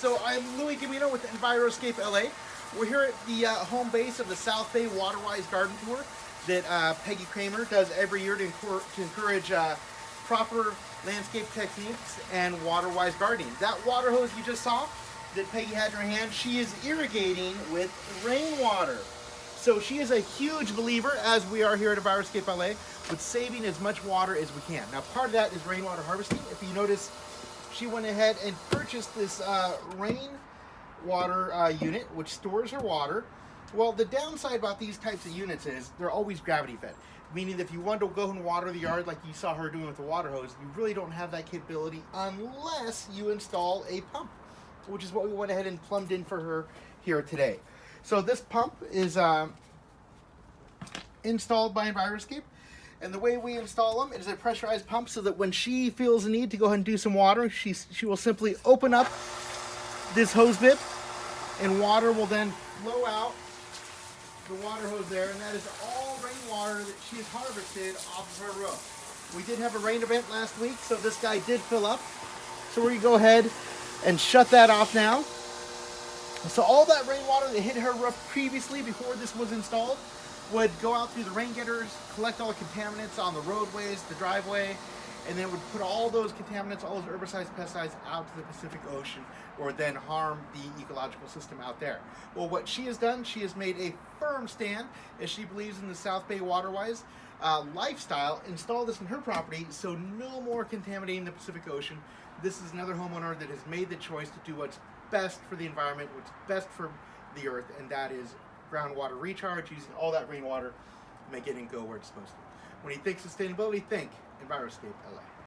So I'm Louie Gamino with Enviroscape LA. We're here at the home base of the South Bay Waterwise Garden Tour that Peggy Kramer does every year to encourage proper landscape techniques and waterwise gardening. That water hose you just saw that Peggy had in her hand, she is irrigating with rainwater. So she is a huge believer, as we are here at Enviroscape LA, with saving as much water as we can. Now, part of that is rainwater harvesting. If you notice, she went ahead and purchased this rainwater unit, which stores her water. Well, the downside about these types of units is they're always gravity fed, meaning that if you want to go and water the yard like you saw her doing with the water hose, you really don't have that capability unless you install a pump, which is what we went ahead and plumbed in for her here today. So this pump is installed by Enviroscape, and the way we install them is a pressurized pump so that when she feels the need to go ahead and do some watering, she will simply open up this hose bib, and water will then flow out the water hose there, and that is all rainwater that she has harvested off of her roof. We did have a rain event last week, so this guy did fill up. So we're going to go ahead and shut that off now. So all that rainwater that hit her roof previously, before this was installed, would go out through the rain getters, collect all the contaminants on the roadways, the driveway, and then would put all those contaminants, all those herbicides, pesticides out to the Pacific Ocean, or then harm the ecological system out there. Well, what she has done, she has made a firm stand, as she believes in the South Bay Waterwise lifestyle, installed this in her property, so no more contaminating the Pacific Ocean. This is another homeowner that has made the choice to do what's best for the environment, what's best for the earth, and that is groundwater recharge, using all that rainwater to make it and go where it's supposed to. When you think sustainability, think Enviroscape LA.